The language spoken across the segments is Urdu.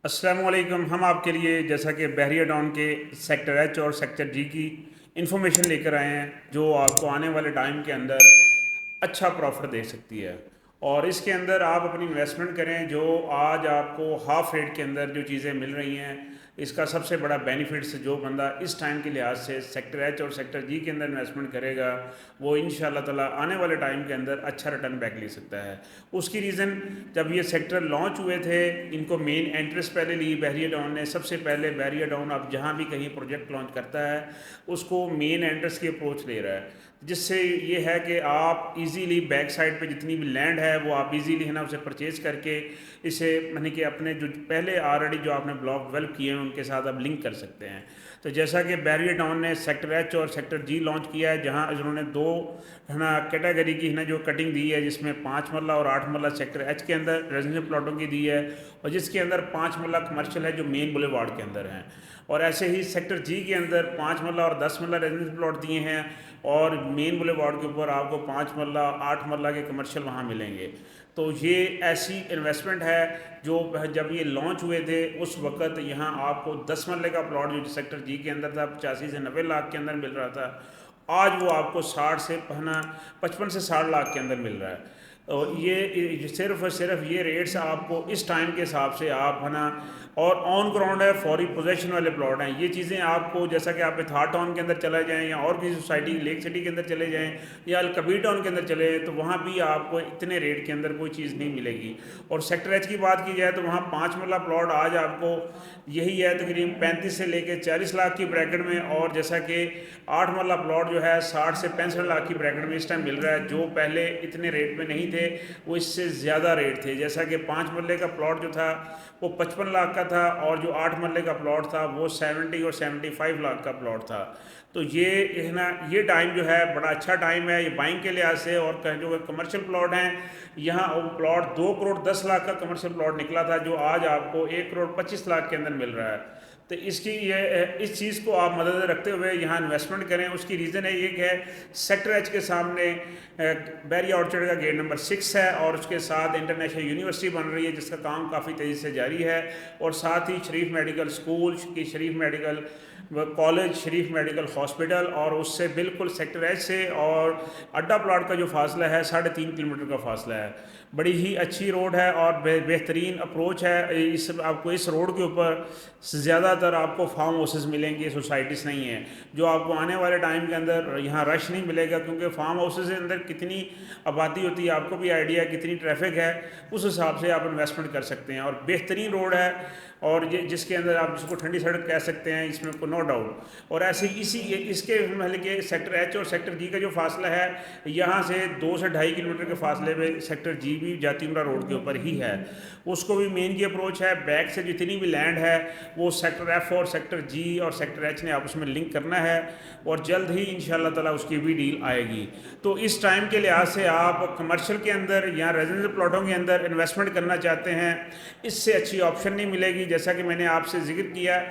السلام علیکم. ہم آپ کے لیے جیسا کہ بحریہ ڈاؤن کے سیکٹر ایچ اور سیکٹر جی کی انفارمیشن لے کر آئے ہیں جو آپ کو آنے والے ٹائم کے اندر اچھا پروفٹ دے سکتی ہے. اور اس کے اندر آپ اپنی انویسٹمنٹ کریں. جو آج آپ کو ہاف ریٹ کے اندر جو چیزیں مل رہی ہیں, اس کا سب سے بڑا بینیفٹس جو بندہ اس ٹائم کے لحاظ سے سیکٹر ایچ اور سیکٹر جی کے اندر انویسٹمنٹ کرے گا, وہ ان شاء اللہ تعالیٰ آنے والے ٹائم کے اندر اچھا ریٹرن بیک لے سکتا ہے. اس کی ریزن, جب یہ سیکٹر لانچ ہوئے تھے, ان کو مین انٹرسٹ پہلے لی بحریہ ڈاؤن نے. سب سے پہلے بحریہ ڈاؤن اب جہاں بھی کہیں پروجیکٹ لانچ کرتا ہے اس کو مین انٹرسٹ کی اپروچ لے رہا ہے, جس سے یہ ہے کہ آپ ایزیلی بیک سائڈ پہ جتنی بھی لینڈ ہے وہ آپ ایزیلی ہے نا اسے پرچیز کر کے اسے یعنی کہ اپنے جو پہلے آلریڈی جو آپ نے بلاک ڈیولپ کیے ہیں ان کے ساتھ آپ لنک کر سکتے ہیں. تو جیسا کہ بحریہ ڈاؤن نے سیکٹر ایچ اور سیکٹر جی لانچ کیا ہے, جہاں انہوں نے دو ہے نا کیٹیگری کی ہے نا جو کٹنگ دی ہے, جس میں 5 مرلہ اور 8 مرلہ سیکٹر ایچ کے اندر ریزیڈنشل پلاٹوں کی دی ہے, اور جس کے اندر 5 مرلہ کمرشل ہے جو مین بولے وارڈ کے اندر ہیں. اور ایسے ہی سیکٹر جی کے اندر 5 مرلہ اور 10 مرلہ ریزیڈنشل پلاٹ دیے ہیں, اور مین بولے وارڈ کے اوپر آپ کو 5 مرلہ 8 مرلہ کے کمرشل وہاں ملیں گے. تو یہ ایسی انویسٹمنٹ ہے جو جب یہ لانچ ہوئے تھے اس وقت یہاں آپ کو 10 مرلے کا پلاٹ جو سیکٹر جی کے اندر تھا 85 سے 90 لاکھ کے اندر مل رہا تھا, آج وہ آپ کو 60 سے 55 سے 60 لاکھ کے اندر مل رہا ہے. اور یہ صرف اور صرف یہ ریٹس آپ کو اس ٹائم کے حساب سے آپ ہے نا, اور آن گراؤنڈ ہے, فوری پوزیشن والے پلاٹ ہیں. یہ چیزیں آپ کو جیسا کہ آپ تھار ٹاؤن کے اندر چلے جائیں یا اور کسی سوسائٹی لیک سٹی کے اندر چلے جائیں یا الکبیر ٹاؤن کے اندر چلے جائیں, تو وہاں بھی آپ کو اتنے ریٹ کے اندر کوئی چیز نہیں ملے گی. اور سیکٹر ایچ کی بات کی جائے تو وہاں 5 مرلہ پلاٹ آج آپ کو یہی ہے تقریباً 35 سے لے کے 40 لاکھ کی بریکٹ میں, اور جیسا کہ 8 مرلہ پلاٹ جو ہے 60 سے 65 لاکھ کی بریکٹ میں اس ٹائم مل رہا ہے, جو پہلے اتنے ریٹ میں نہیں تھے, وہ اس سے زیادہ ریٹ تھے. جیسا کہ 5 مرلے کا پلاٹ جو تھا وہ 55 لاکھ کا تھا, اور جو 8 مرلے کا پلاٹ تھا وہ 70 اور 75 لاکھ کا پلاٹ تھا. تو یہ ہے نا یہ ٹائم جو ہے بڑا اچھا ٹائم ہے یہ بائنگ کے لحاظ سے. اور جو کمرشل پلاٹ ہیں, یہاں وہ پلاٹ 2 کروڑ 10 لاکھ کا کمرشل پلاٹ نکلا تھا, جو آج آپ کو 1 کروڑ 25 لاکھ کے اندر مل رہا ہے. تو اس کی اس چیز کو آپ مدد رکھتے ہوئے یہاں انویسٹمنٹ کریں. اس کی ریزن ہے یہ کہ سیکٹر ایچ کے سامنے بحریہ آرچرڈ کا گیٹ نمبر 6 ہے, اور اس کے ساتھ انٹرنیشنل یونیورسٹی بن رہی ہے جس کا کام کافی تیزی سے جاری ہے, اور ساتھ ہی شریف میڈیکل اسکول کی شریف میڈیکل کالج, شریف میڈیکل ہاسپٹل, اور اس سے بالکل سیکٹر ایچ سے اور اڈا پلاٹ کا جو فاصلہ ہے 3.5 کلومیٹر کا فاصلہ ہے. بڑی ہی اچھی روڈ ہے اور بہترین اپروچ ہے. آپ کو اس روڈ کے اوپر زیادہ تر آپ کو فارم ہاؤسز ملیں گے, سوسائٹیز نہیں ہیں, جو آپ کو آنے والے ٹائم کے اندر یہاں رش نہیں ملے گا, کیونکہ فارم ہاؤسز کے اندر کتنی آبادی ہوتی ہے آپ کو بھی آئیڈیا ہے, کتنی ٹریفک ہے, اس حساب سے آپ انویسٹمنٹ کر سکتے ہیں. اور بہترین روڈ ہے, اور یہ جس کے اندر آپ جس کو ٹھنڈی سڑک کہہ سکتے ہیں, اس میں کو نو ڈاؤٹ. اور ایسے اس کے مطلب کہ سیکٹر ایچ اور سیکٹر جی کا جو فاصلہ ہے یہاں سے 2 سے 2.5 کلومیٹر کے فاصلے پہ سیکٹر جی بھی جاتی امرا روڈ کے اوپر ہی ہے. اس کو بھی مین کی اپروچ ہے, بیک سے جتنی بھی لینڈ ہے وہ سیکٹر ایف اور سیکٹر جی اور سیکٹر ایچ نے آپس میں لنک کرنا ہے, اور جلد ہی انشاءاللہ تعالیٰ اس کی بھی ڈیل آئے گی. تو اس ٹائم کے لحاظ سے آپ کمرشل کے اندر یا ریزیڈنشل پلاٹوں کے اندر انویسٹمنٹ کرنا چاہتے ہیں, اس سے اچھی آپشن نہیں ملے گی. جیسا کہ میں نے آپ سے ذکر کیا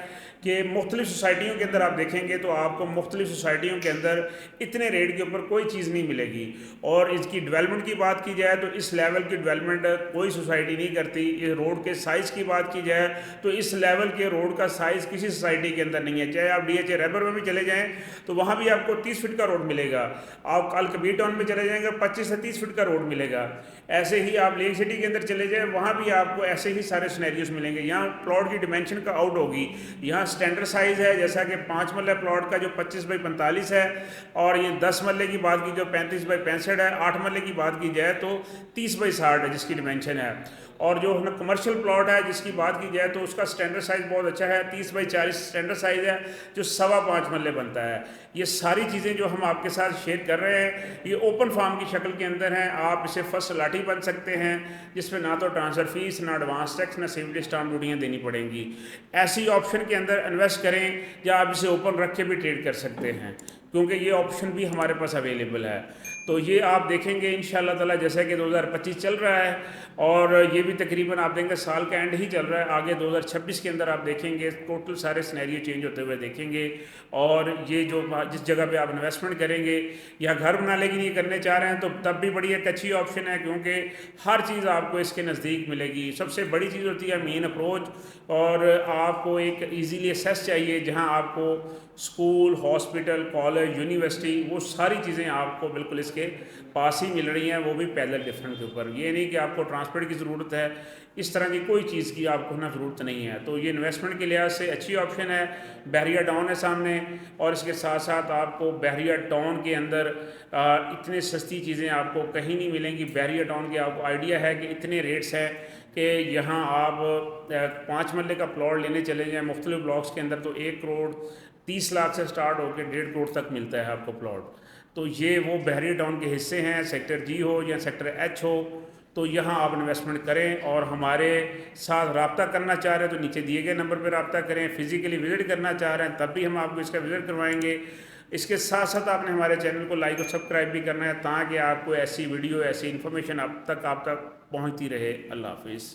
کہ مختلف سوسائٹیوں کے اندر آپ دیکھیں گے تو آپ کو مختلف سوسائٹیوں کے اندر اتنے ریٹ کے اوپر کوئی چیز نہیں ملے گی. اور اس کی ڈیولپمنٹ کی بات کی جائے تو اس لیول کی ڈیولپمنٹ کوئی سوسائٹی نہیں کرتی. اس روڈ کے سائز کی بات کی جائے تو اس لیول کے روڈ کا سائز کسی سوسائٹی کے اندر نہیں ہے. چاہے آپ ڈی ایچ اے ریبر میں بھی چلے جائیں تو وہاں بھی آپ کو 30 فٹ کا روڈ ملے گا. آپ الکبیر ٹاؤن میں چلے جائیں گے 25 سے 30 فٹ کا روڈ ملے گا. ایسے ہی آپ لیک سٹی کے اندر چلے جائیں, وہاں بھی آپ کو ایسے ہی سارے سینیریوز ملیں گے. یہاں پلاٹ کی ڈیمینشن کا آؤٹ ہوگی. یہاں سٹینڈرڈ سائز ہے جیسا کہ 5 مرلہ پلاٹ کا جو 25 بائی 45 ہے, اور یہ 10 مرلے کی بات کی جو 35 بائی 65 ہے, 8 مرلے کی بات کی جائے تو 30 بائی 60 ہے جس کی ڈیمینشن ہے. اور جو کمرشل پلاٹ ہے جس کی بات کی جائے تو اس کا سٹینڈرڈ سائز بہت اچھا ہے, 30 بائی 40 سٹینڈرڈ سائز ہے جو 5.25 مرلے بنتا ہے. یہ ساری چیزیں جو ہم آپ کے ساتھ شیئر کر رہے ہیں یہ اوپن فارم کی شکل کے اندر ہیں. آپ اسے فرسٹ لاٹھی بن سکتے ہیں جس میں نہ تو ٹرانسفر فیس, نہ ایڈوانس ٹیکس, نہ سیفٹی اسٹامپ ڈیوٹیاں دینی پڑیں گی. ایسی آپشن کے اندر انویسٹ کریں یا آپ اسے اوپن رکھ کے بھی ٹریڈ کر سکتے ہیں, کیونکہ یہ آپشن بھی ہمارے پاس اویلیبل ہے. تو یہ آپ دیکھیں گے انشاءاللہ تعالی، جیسا کہ 2025 چل رہا ہے اور یہ بھی تقریباً آپ دیکھیں گے سال کا اینڈ ہی چل رہا ہے، آگے 2026 کے اندر آپ دیکھیں گے ٹوٹل سارے سینیریو چینج ہوتے ہوئے دیکھیں گے. اور یہ جو جس جگہ پہ آپ انویسٹمنٹ کریں گے یا گھر بنانے کے لیے کرنے چاہ رہے ہیں تو تب بھی بڑی ایک اچھی آپشن ہے، کیونکہ ہر چیز آپ کو اس کے نزدیک ملے گی. سب سے بڑی چیز ہوتی ہے مین اپروچ، اور آپ کو ایک ایزیلی اسیس چاہیے جہاں آپ کو اسکول، ہاسپٹل، کالج، یونیورسٹی، وہ ساری چیزیں آپ کو بالکل اس کے پاس ہی مل رہی ہیں، وہ بھی پیدل ڈفرینٹ کے اوپر. یہ نہیں کہ آپ کو ٹرانسپورٹ کی ضرورت ہے، اس طرح کی کوئی چیز کی آپ کو نا ضرورت نہیں ہے. تو یہ انویسٹمنٹ کے لحاظ سے اچھی آپشن ہے. بحریہ ٹاؤن ہے سامنے، اور اس کے ساتھ ساتھ آپ کو بحریہ ٹاؤن کے اندر اتنے سستی چیزیں آپ کو کہیں نہیں ملیں گی. بحریہ ٹاؤن کے آپ کو آئیڈیا ہے کہ اتنے ریٹس ہیں کہ یہاں آپ 5 مرلے کا پلاٹ لینے چلے جائیں مختلف بلاکس کے اندر تو 1,30,00,000 سے سٹارٹ ہو کے 1.5 کروڑ تک ملتا ہے آپ کو پلاٹ. تو یہ وہ بحریہ ٹاؤن کے حصے ہیں، سیکٹر جی ہو یا سیکٹر ایچ ہو، تو یہاں آپ انویسٹمنٹ کریں. اور ہمارے ساتھ رابطہ کرنا چاہ رہے ہیں تو نیچے دیے گئے نمبر پہ رابطہ کریں. فزیکلی وزٹ کرنا چاہ رہے ہیں تب بھی ہم آپ کو اس کا وزٹ کروائیں گے. اس کے ساتھ ساتھ آپ نے ہمارے چینل کو لائک اور سبسکرائب بھی کرنا ہے تاکہ آپ کو ایسی ویڈیو، ایسی انفارمیشن آپ تک پہنچتی رہے. اللہ حافظ.